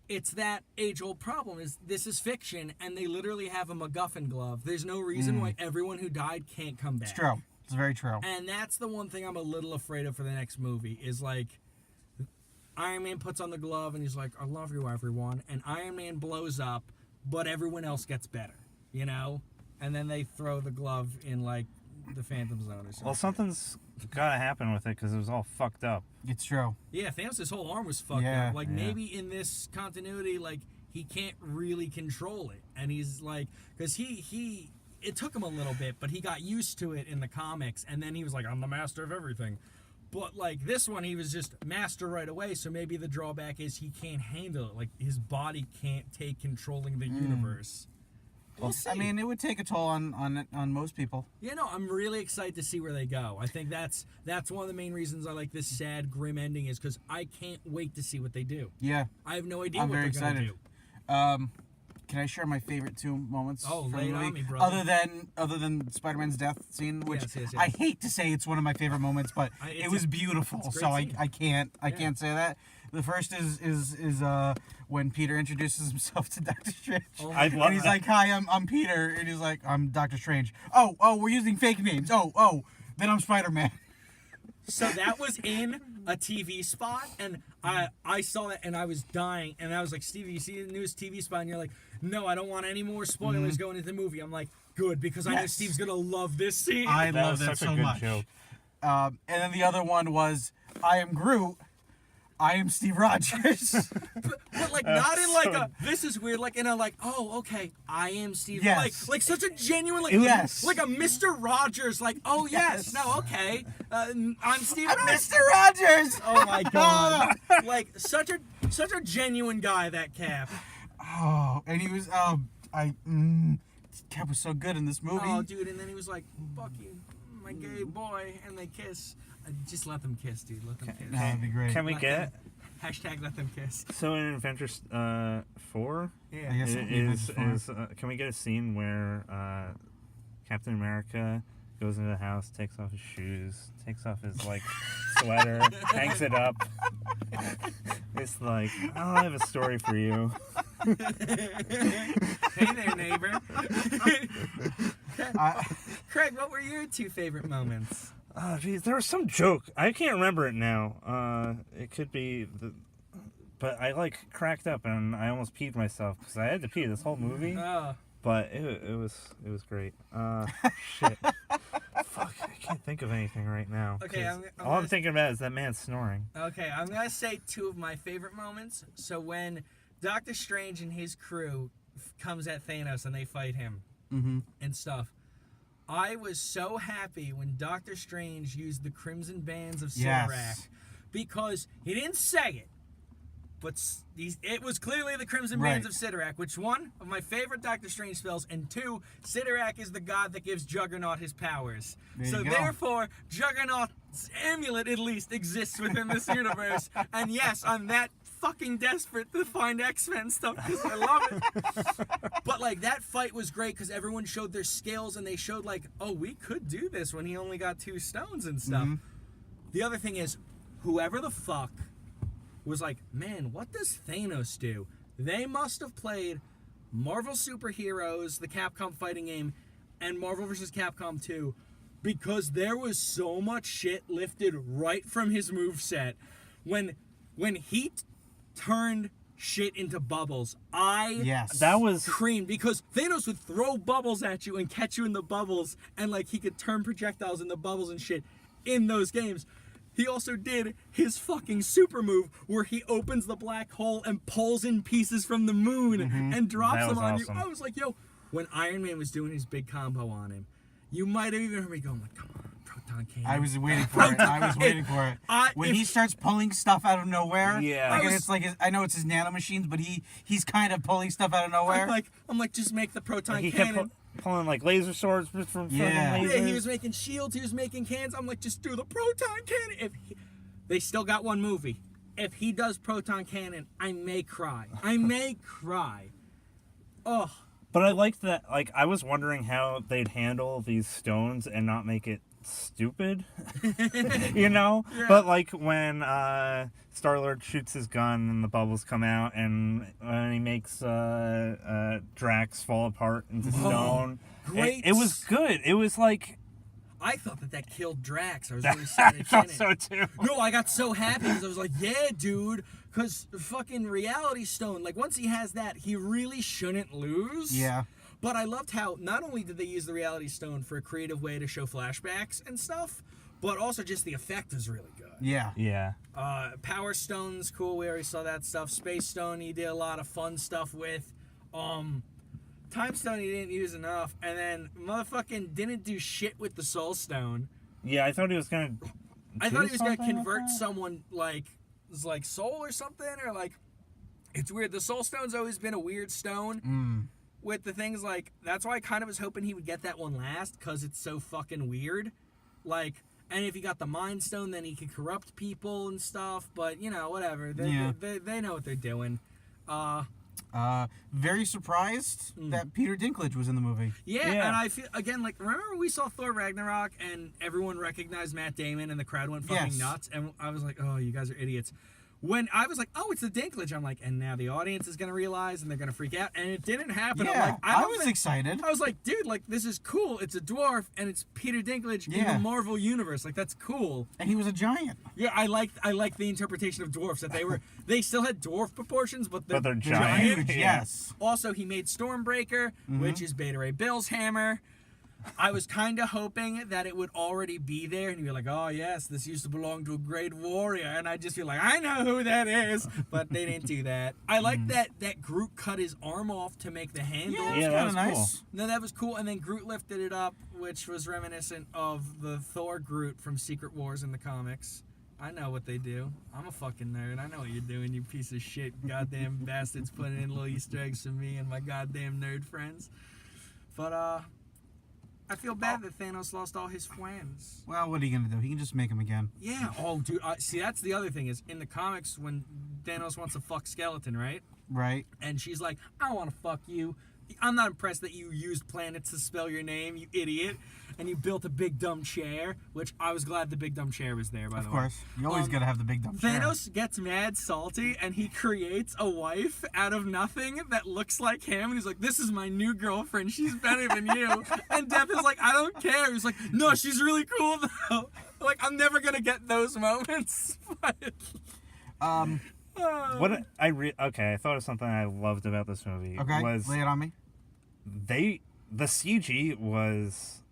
S3: It's that age-old problem. Is this is fiction, and they literally have a MacGuffin glove. There's no reason why everyone who died can't come back.
S1: It's true. It's very true.
S3: And that's the one thing I'm a little afraid of for the next movie. Is like, Iron Man puts on the glove and he's like, "I love you, everyone," and Iron Man blows up, but everyone else gets better, you know. And then they throw the glove in, like, the Phantom Zone or something.
S2: Well, something's got to happen with it because it was all fucked up.
S1: It's true.
S3: Yeah, Thanos' whole arm was fucked up. Like, maybe in this continuity, like, he can't really control it. And he's, like... Because it took him a little bit, but he got used to it in the comics. And then he was like, I'm the master of everything. But, like, this one, he was just master right away. So maybe the drawback is he can't handle it. Like, his body can't take controlling the universe. We'll see.
S1: I mean, it would take a toll on most people.
S3: Yeah, no, I'm really excited to see where they go. I think that's one of the main reasons I like this sad, grim ending is because I can't wait to see what they do.
S1: Yeah.
S3: I have no idea
S1: I'm
S3: what
S1: very
S3: they're going to
S1: excited.
S3: do.
S1: Can I share my favorite 2 moments?
S3: Oh,
S1: from
S3: lay
S1: the
S3: it
S1: movie?
S3: on me, brother.
S1: Other than Spider-Man's death scene, which
S3: Yes.
S1: I hate to say it's one of my favorite moments, but it was beautiful.
S3: it's a
S1: So
S3: great scene.
S1: I can't say that. The first is when Peter introduces himself to Doctor Strange.
S3: Oh
S2: I love
S1: And he's like, "Hi, I'm Peter," and he's like, "I'm Doctor Strange." Oh, we're using fake names. Oh, then I'm Spider-Man.
S3: So that was in a TV spot, and I saw that, and I was dying, and I was like, Stevie, you see the newest TV spot? And you're like, no, I don't want any more spoilers going into the movie. I'm like, good, because I know Steve's going to love this scene.
S1: I
S2: That
S1: love
S2: was
S1: that
S2: such
S1: so
S2: a good
S1: much.
S2: joke.
S1: And then the other one was, I am Groot. I am Steve Rogers.
S3: But like not in like a this is weird, like in a like, oh okay, I am Steve.
S1: Yes.
S3: Like such a genuine like
S1: Yes.
S3: like a Mr. Rogers, like, oh yes, no, okay. I'm Steve
S1: I'm
S3: Rogers.
S1: Mr. Rogers.
S3: Oh my god. Like such a genuine guy, that Cap.
S1: Oh, and he was Cap was so good in this movie.
S3: Oh dude, and then he was like, fuck you, my gay boy, and they kiss. Just let them kiss, dude. Let them kiss.
S1: That'd be great.
S2: Can we get...
S3: Hashtag let them kiss.
S2: So in Avengers 4...
S3: Yeah.
S1: I guess it'd be Avengers 4.
S2: Can we get a scene where Captain America goes into the house, takes off his shoes, takes off his like sweater, hangs it up? It's like, oh, I have a story for you.
S3: Hey there, neighbor. Craig, what were your 2 favorite moments?
S2: Oh, geez, there was some joke. I can't remember it now. It could be but I like cracked up and I almost peed myself because I had to pee this whole movie. But it was great. Shit. Fuck, I can't think of anything right now.
S3: Okay,
S2: all I'm thinking about is that man snoring.
S3: Okay, I'm gonna say two of my favorite moments. So when Doctor Strange and his crew comes at Thanos and they fight him and stuff, I was so happy when Doctor Strange used the Crimson Bands of Sidorak because he didn't say it, but it was clearly the Crimson Bands of Sidorak, which one of my favorite Doctor Strange spells, and two, Sidorak is the god that gives Juggernaut his powers. So therefore, Juggernaut's amulet at least exists within this universe. And yes, I'm that fucking desperate to find X-Men stuff because I love it. But like that fight was great because everyone showed their skills and they showed like, oh, we could do this when he only got 2 stones and stuff. The other thing is, whoever the fuck was like, man, what does Thanos do? They must have played Marvel Superheroes, the Capcom fighting game, and Marvel vs. Capcom 2, because there was so much shit lifted right from his moveset. When he turned shit into bubbles,
S2: that was
S3: creamed, because Thanos would throw bubbles at you and catch you in the bubbles, and like he could turn projectiles into bubbles and shit in those games. He also did his fucking super move where he opens the black hole and pulls in pieces from the moon and drops them on you. I was like, yo, when Iron Man was doing his big combo on him, you might have even heard me going like, come on, proton cannon.
S1: I was waiting for it. When he starts pulling stuff out of nowhere, it's like I know it's his nanomachines, but he's kind of pulling stuff out of nowhere.
S3: I'm like, just make the proton cannon.
S2: Pulling like laser swords from lasers.
S3: Yeah, he was making shields, he was making cannons. I'm like, just do the proton cannon. They still got one movie. If he does proton cannon, I may cry. Oh.
S2: But I liked that. Like, I was wondering how they'd handle these stones and not make it stupid, you know. But like when Star-Lord shoots his gun and the bubbles come out, and when he makes Drax fall apart into stone, it was good. It was like,
S3: I thought that killed Drax. I was really sad it didn't.
S2: So too.
S3: No, I got so happy because I was like, yeah, dude, because fucking Reality Stone, like once he has that, he really shouldn't lose.
S1: Yeah.
S3: But I loved how not only did they use the Reality Stone for a creative way to show flashbacks and stuff, but also just the effect is really good.
S2: Yeah.
S3: Power Stone's cool. We already saw that stuff. Space Stone, he did a lot of fun stuff with. Time Stone, he didn't use enough. And then motherfucking didn't do shit with the Soul Stone.
S2: Yeah, I thought he was gonna
S3: convert someone like soul or something, or like, it's weird. The Soul Stone's always been a weird stone. With the things like, that's why I kind of was hoping he would get that one last, because it's so fucking weird. Like, and if he got the Mind Stone, then he could corrupt people and stuff, but, you know, whatever. They know what they're doing.
S1: Very surprised that Peter Dinklage was in the movie.
S3: Yeah, and I feel, again, like, remember when we saw Thor Ragnarok and everyone recognized Matt Damon and the crowd went fucking nuts? And I was like, oh, you guys are idiots. When I was like, oh, it's the Dinklage, I'm like, and now the audience is going to realize and they're going to freak out. And it didn't happen.
S1: Yeah,
S3: I'm like,
S1: I was excited.
S3: I was like, dude, like, this is cool. It's a dwarf and it's Peter Dinklage in the Marvel universe. Like, that's cool.
S1: And he was a giant.
S3: Yeah, I like the interpretation of dwarfs, that they still had dwarf proportions, but
S2: they're giant.
S1: Yes.
S3: Also, he made Stormbreaker, which is Beta Ray Bill's hammer. I was kind of hoping that it would already be there, and you'd be like, oh, yes, this used to belong to a great warrior, and I'd just be like, I know who that is, but they didn't do that. I like that Groot cut his arm off to make the handle.
S1: Yeah, that was nice. Cool.
S3: No, that was cool, and then Groot lifted it up, which was reminiscent of the Thor Groot from Secret Wars in the comics. I know what they do. I'm a fucking nerd. I know what you're doing, you piece of shit. Goddamn bastards putting in little Easter eggs for me and my goddamn nerd friends. But, I feel bad that Thanos lost all his friends.
S1: Well, what are you going to do? He can just make them again.
S3: Yeah. Oh, dude. See, that's the other thing is, in the comics, when Thanos wants to fuck Skeleton, right?
S1: Right.
S3: And she's like, I want to fuck you. I'm not impressed that you used planets to spell your name, you idiot. And you built a big dumb chair, which I was glad the big dumb chair was there, by the way.
S1: Of course. You always got to have the big dumb chair.
S3: Thanos gets mad salty, and he creates a wife out of nothing that looks like him. And he's like, this is my new girlfriend. She's better than you. And Death is like, I don't care. He's like, no, she's really cool, though. Like, I'm never going to get those moments.
S2: I thought of something I loved about this movie.
S1: Okay,
S2: was
S1: lay it on me.
S2: The CG was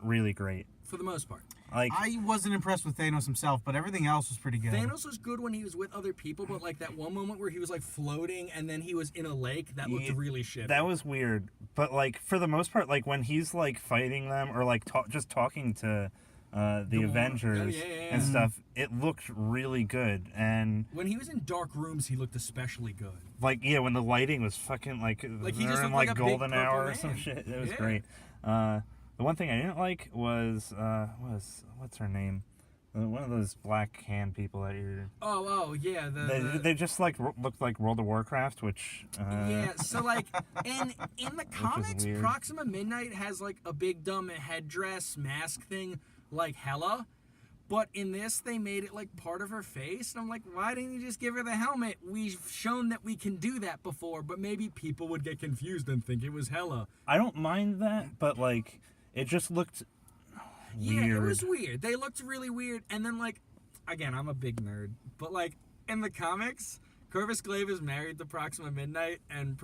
S2: really great.
S3: For the most part.
S2: Like,
S1: I wasn't impressed with Thanos himself, but everything else was pretty good.
S3: Thanos was good when he was with other people, but like that one moment where he was like floating and then he was in a lake, that looked really shitty.
S2: That was weird. But like for the most part, like when he's like fighting them or like just talking to the Avengers and stuff, it looked really good. And
S3: when he was in dark rooms, he looked especially good.
S2: Like when the lighting was fucking like
S3: he
S2: they're
S3: just
S2: in
S3: looked like a
S2: golden
S3: big
S2: hour
S3: purple
S2: or some
S3: man.
S2: shit. It was great. The one thing I didn't like was what's her name? One of those black hand people that you're.
S3: Yeah.
S2: They just like looked like World of Warcraft, which.
S3: Yeah. So like in the comics, Proxima Midnight has like a big dumb headdress mask thing like Hela. But in this, they made it like part of her face. And I'm like, why didn't you just give her the helmet? We've shown that we can do that before, but maybe people would get confused and think it was Hela.
S2: I don't mind that, but like, it just looked weird.
S3: Yeah, it was weird. They looked really weird. And then like, again, I'm a big nerd, but like in the comics, Corvus Glaive is married to Proxima Midnight, and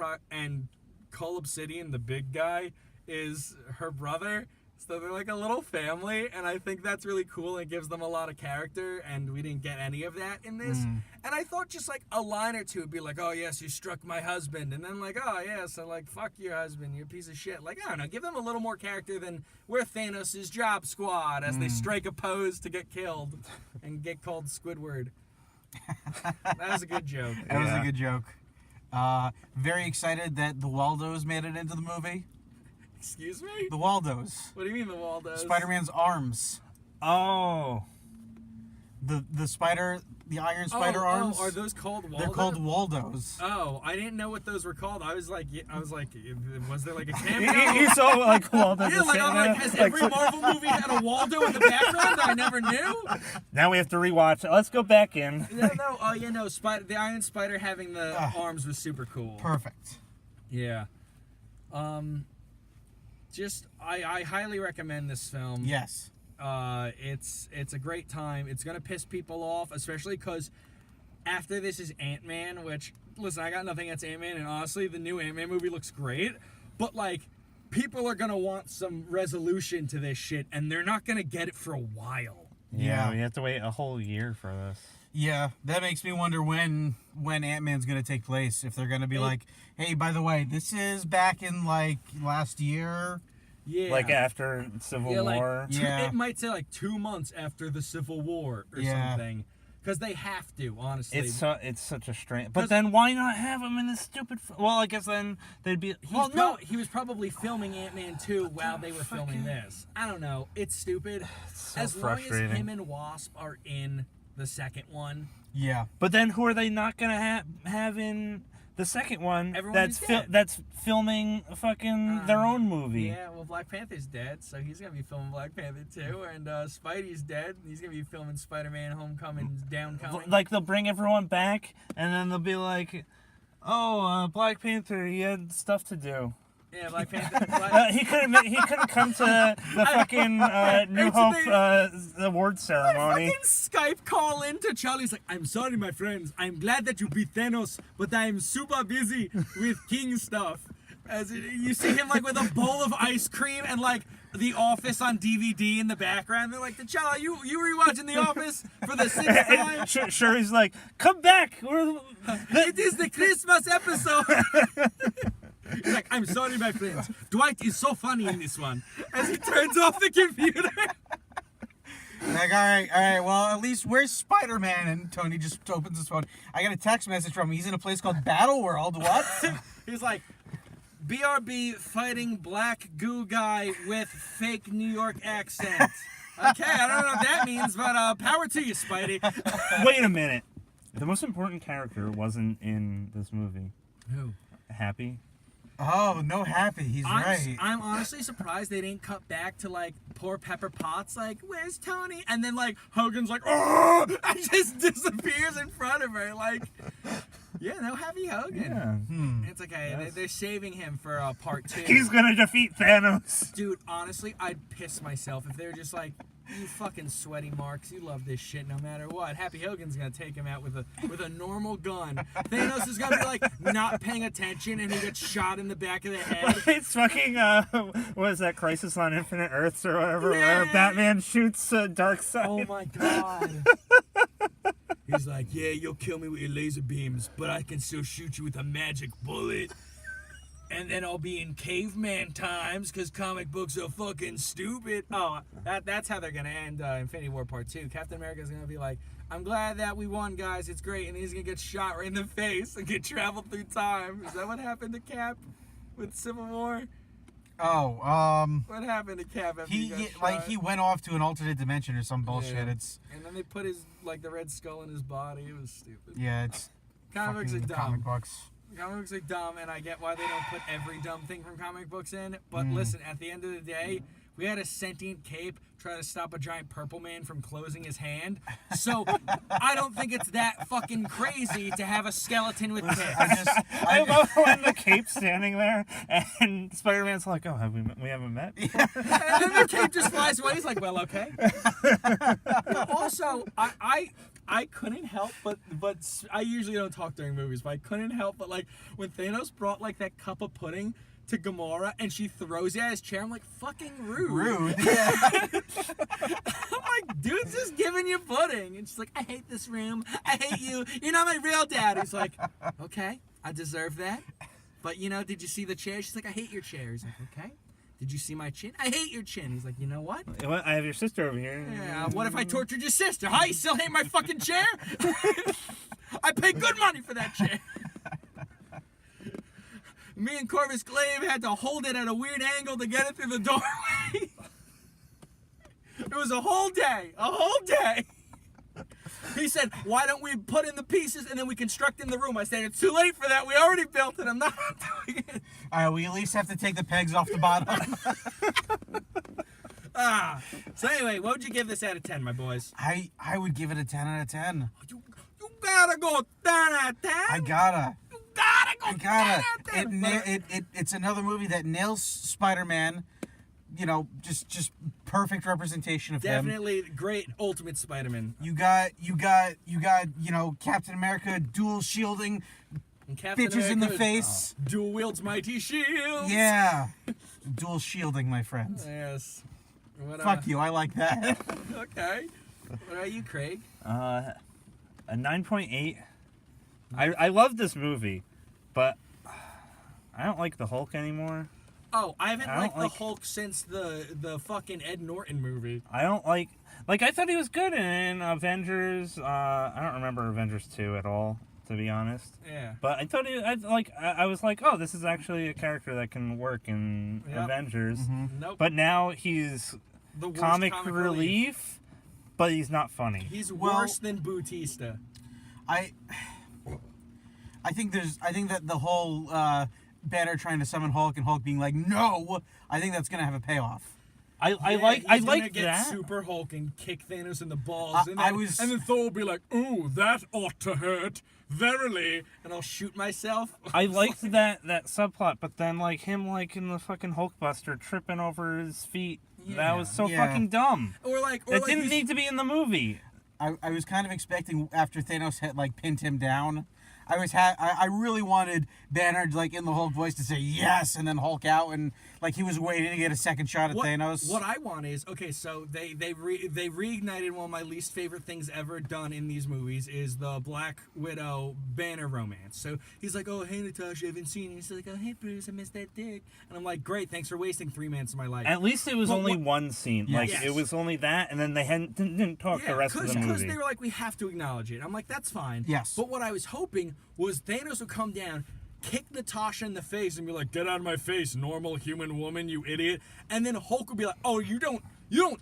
S3: Cull Obsidian, the big guy, is her brother. So they're like a little family, and I think that's really cool. It gives them a lot of character, and we didn't get any of that in this. And I thought just like a line or two would be like, oh yes, you struck my husband, and then like, oh yeah, so like, fuck your husband, you're a piece of shit. Like, I don't know, give them a little more character than we're Thanos' job squad as they strike a pose to get killed and get called Squidward. That was a good joke.
S1: That was a good joke. Very excited that the Waldos made it into the movie.
S3: Excuse me?
S1: The Waldos.
S3: What do you mean the Waldos?
S1: Spider-Man's arms.
S2: Oh.
S1: The spider, the Iron Spider arms.
S3: Oh, are those called Waldos?
S1: They're called Waldos.
S3: Oh, I didn't know what those were called. I was like, was there like a cameo?
S2: You saw like Waldo.
S3: Yeah, has every Marvel movie had a Waldo in the background that I never knew?
S2: Now we have to rewatch it. Let's go back in.
S3: The Iron Spider having the arms was super cool.
S1: Perfect.
S3: Yeah. I highly recommend this film.
S1: Yes.
S3: It's a great time. It's gonna piss people off, especially because after this is Ant-Man, which, listen, I got nothing against Ant-Man, and honestly, the new Ant-Man movie looks great, but like, people are gonna want some resolution to this shit, and they're not gonna get it for a while.
S2: Yeah, we have to wait a whole year for this.
S1: Yeah, that makes me wonder when Ant-Man's gonna take place. If they're gonna be like, hey, by the way, this is back in like last year.
S3: Yeah.
S2: Like after Civil War.
S3: It might say like 2 months after the Civil War or something. Because they have to, honestly.
S2: It's such a strange. But then why not have him in this stupid? Well, I guess then they'd be.
S3: He was probably filming Ant-Man 2 while they were filming this. I don't know. It's stupid.
S2: It's so
S3: as
S2: frustrating.
S3: long as him and Wasp are in the second one.
S1: Yeah.
S2: But then who are they not gonna have in the second one?
S3: Everyone
S2: that's filming fucking their own movie.
S3: Yeah, well, Black Panther's dead, so he's gonna be filming Black Panther 2, and Spidey's dead. He's gonna be filming Spider-Man: Homecoming, Downcoming.
S2: Like they'll bring everyone back, and then they'll be like, "Oh, Black Panther, he had stuff to do."
S3: Yeah, Black Panther.
S2: He couldn't come to the fucking New Hope award ceremony.
S3: Fucking Skype call in to Charlie's like, I'm sorry, my friends. I'm glad that you beat Thanos, but I'm super busy with King stuff. As you see him like with a bowl of ice cream and like The Office on DVD in the background. They're like, T'Challa, you rewatching The Office for the 6th time?
S2: Sure, he's like, come back.
S3: It is the Christmas episode. He's like, I'm sorry, my friends. Dwight is so funny in this one. As he turns off the computer.
S1: Like, all right, well, at least where's Spider-Man? And Tony just opens his phone. I got a text message from him. He's in a place called Battle World. What?
S3: He's like, BRB fighting black goo guy with fake New York accent. Okay, I don't know what that means, but power to you, Spidey.
S2: Wait a minute. The most important character wasn't in this movie.
S3: Who?
S2: Happy.
S1: Oh, no Happy. He's right.
S3: I'm honestly surprised they didn't cut back to, like, poor Pepper Potts, like, where's Tony? And then, like, Hogan's like, oh! And just disappears in front of her. Like, yeah, no Happy Hogan.
S2: Yeah.
S3: It's okay. Yes. They're saving him for part 2.
S2: He's gonna defeat Thanos.
S3: Dude, honestly, I'd piss myself if they were just like, You fucking sweaty marks. You love this shit no matter what. Happy Hogan's gonna take him out with a normal gun. Thanos is gonna be like not paying attention and he gets shot in the back of the head.
S2: It's fucking what is that, Crisis on Infinite Earths or whatever,
S3: Yeah.
S2: where Batman shoots Darkseid.
S3: Oh my god. He's like, yeah, you'll kill me with your laser beams, but I can still shoot you with a magic bullet. And then I'll be in caveman times because comic books are fucking stupid. Oh, that's how they're going to end Infinity War Part 2. Captain America's going to be like, I'm glad that we won, guys. It's great. And he's going to get shot right in the face and get traveled through time. Is that what happened to Cap with Civil War?
S1: Oh,
S3: What happened to Cap after he got shot?
S1: he went off to an alternate dimension or some bullshit.
S3: Yeah.
S1: It's
S3: And then they put the red skull in his body. It was stupid.
S1: yeah, it's
S3: Comic books are
S1: fucking
S3: dumb.
S1: comic books.
S3: Comic books are dumb, and I get why they don't put every dumb thing from comic books in. But listen, at the end of the day, we had a sentient cape try to stop a giant purple man from closing his hand. So I don't think it's that fucking crazy to have a skeleton with tits.
S2: I love when the cape's standing there and Spider-Man's like, oh, we haven't met?
S3: And then the cape just flies away. He's like, well, okay. Also, I couldn't help but I usually don't talk during movies, but I couldn't help but like when Thanos brought like that cup of pudding to Gamora and she throws it at his chair, I'm like, fucking rude.
S1: Rude. Yeah.
S3: I'm like, dude's just giving you pudding. And she's like, I hate this room. I hate you. You're not my real dad. He's like, okay, I deserve that. But you know, did you see the chair? She's like, I hate your chair. He's like, okay. Did you see my chin? I hate your chin. He's like, you know what?
S2: I have your sister over here.
S3: Yeah, what if I tortured your sister? Huh? You still hate my fucking chair? I pay good money for that chair. Me and Corvus Glaive had to hold it at a weird angle to get it through the doorway. It was a whole day. A whole day. He said, why don't we put in the pieces and then we construct in the room? I said, it's too late for that. We already built it. I'm not doing it.
S1: All right, we at least have to take the pegs off the bottom.
S3: So anyway, what would you give this out of 10, my boys?
S1: I would give it a 10 out of 10.
S3: You gotta go 10 out of 10.
S1: I gotta.
S3: You gotta go 10 out of 10.
S1: It's another movie that nails Spider-Man. You know, just perfect representation of him.
S3: Definitely great Ultimate Spider-Man.
S1: You got, you know, Captain America dual shielding
S3: And Captain
S1: bitches in the
S3: America,
S1: face.
S3: Dual wields mighty shields.
S1: Yeah. Dual shielding, my friends.
S3: Yes. What,
S1: Fuck you, I like that.
S3: Okay. What about you, Craig?
S2: A 9.8. I love this movie, but I don't like the Hulk anymore.
S3: Oh, I haven't liked the
S2: like-
S3: Hulk since the fucking Ed Norton movie.
S2: I don't like I thought he was good in Avengers. I don't remember Avengers 2 at all, to be honest.
S3: Yeah.
S2: But I thought I was like, oh, this is actually a character that can work in
S3: Yep.
S2: Avengers.
S3: Nope.
S2: But now he's
S3: The worst
S2: comic relief, but he's not funny.
S3: He's
S1: Well-
S3: worse than Bautista.
S1: I think that the whole Banner trying to summon Hulk and Hulk being like, no, I think that's gonna have a payoff.
S2: I
S3: He's gonna
S2: like
S3: get
S2: that.
S3: Super Hulk and kick Thanos in the balls, and
S1: I
S3: then,
S1: was-
S3: and then Thor will be like, "Ooh, that ought to hurt, verily," and I'll shoot myself.
S2: I liked that subplot, but then like him like in the fucking Hulkbuster tripping over his feet. That was so
S1: Yeah.
S2: fucking dumb.
S3: Or like
S2: It didn't need to be in the movie.
S1: I was kind of expecting after Thanos had like pinned him down. I really wanted Banner like in the Hulk voice to say yes and then Hulk out and like he was waiting to get a second shot at Thanos.
S3: What I want is, okay, so they reignited one of my least favorite things ever done in these movies is the Black Widow Banner romance. So he's like, oh, hey, Natasha, I haven't seen you. He's like, oh, hey, Bruce, I missed that dick. And I'm like, great, thanks for wasting 3 minutes of my life.
S2: At least it was
S3: But
S2: only
S3: what-
S2: one scene.
S1: Yes.
S2: Like
S3: Yes.
S2: it was only that, and then they didn't talk the rest of the
S3: Because
S2: movie.
S3: they were like, we have to acknowledge it. I'm like, that's fine.
S1: Yes.
S3: But what I was hoping was Thanos would come down, kick Natasha in the face, and be like, get out of my face, normal human woman, you idiot. And then Hulk would be like, oh, you don't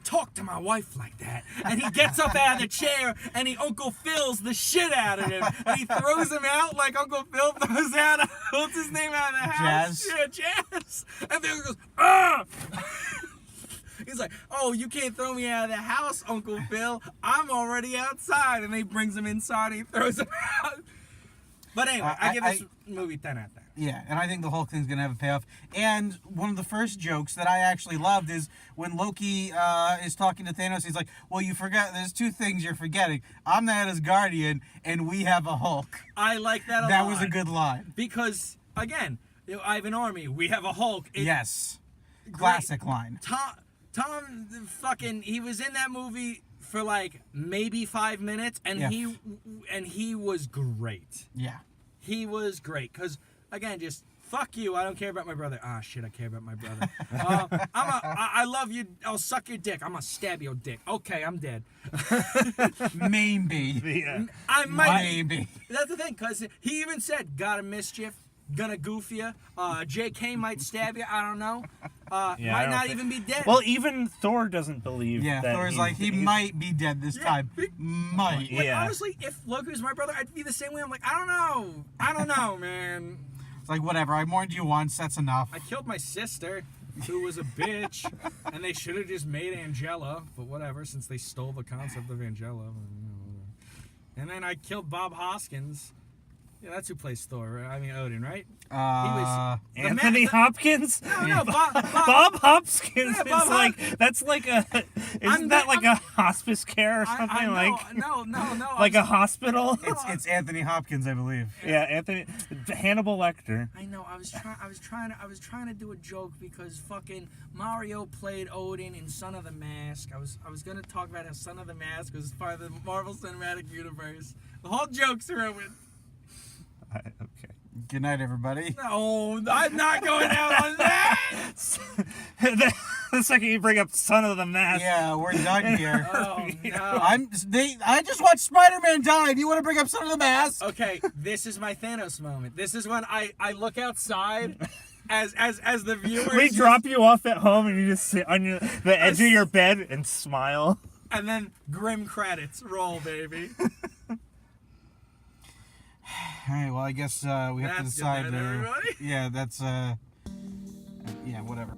S3: talk to my wife like that. And he gets up out of the chair and he Uncle Phil's the shit out of him. And he throws him out like Uncle Phil throws out, what's his name, out of the house?
S1: Jazz.
S3: Yeah, Jazz. And Phil goes, ah! He's like, oh, you can't throw me out of the house, Uncle Phil. I'm already outside. And he brings him inside and he throws him out. But anyway, I give this movie 10 out of 10.
S1: Yeah, and I think the Hulk thing's going to have a payoff. And one of the first jokes that I actually loved is when Loki is talking to Thanos, he's like, well, you forgot, there's two things you're forgetting. I'm the Asgardian, and we have a Hulk.
S3: I like that a lot.
S1: That was a good line.
S3: Because, again, I have an army, we have a Hulk.
S1: Yes. Classic line.
S3: Tom fucking, he was in that movie for like maybe 5 minutes, and he was great.
S1: Yeah.
S3: He was great, because, again, just fuck you. I don't care about my brother. Ah, shit, I care about my brother. I love you. I'll suck your dick. I'm gonna stab your dick. Okay, I'm dead.
S1: Maybe.
S2: Yeah.
S3: I might.
S1: Maybe.
S3: That's the thing, because he even said, got a mischief, gonna goof you. JK might stab you. I don't know. Might not even be dead.
S2: Well, even Thor doesn't believe that.
S1: Thor's like, he might be dead this time. Might.
S3: Like, honestly, if Loki was my brother, I'd be the same way. I'm like, I don't know, man.
S1: It's like, whatever, I warned you once, that's enough.
S3: I killed my sister, who was a bitch, and they should have just made Angela, but whatever, since they stole the concept of Angela. And then I killed Bob Hoskins. Yeah, that's who plays Thor, right? I mean, Odin, right? He was
S2: Anthony Hopkins?
S3: No,
S2: Bob Hopkins is
S3: Bob
S2: like, that's like a, isn't that like a hospice care or something?
S3: No.
S2: Like a hospital?
S1: It's Anthony Hopkins, I believe.
S2: Yeah, Anthony, Hannibal Lecter.
S3: I know, I was trying to do a joke because fucking Mario played Odin in Son of the Mask. I was gonna talk about how Son of the Mask was part of the Marvel Cinematic Universe. The whole joke's ruined.
S2: Okay.
S1: Good night, everybody.
S3: No, I'm not going out on that.
S2: The second you bring up Son of the Mask.
S1: Yeah, we're done here.
S3: Oh no.
S1: I just watched Spider-Man die. Do you want to bring up Son of the Mask?
S3: Okay, this is my Thanos moment. This is when I look outside as the viewer.
S2: We drop you off at home and you just sit on the edge of your bed and smile.
S3: And then grim credits roll, baby.
S1: All right, well, I guess we have to decide.
S3: Good night, everybody.
S1: Yeah, that's yeah, whatever.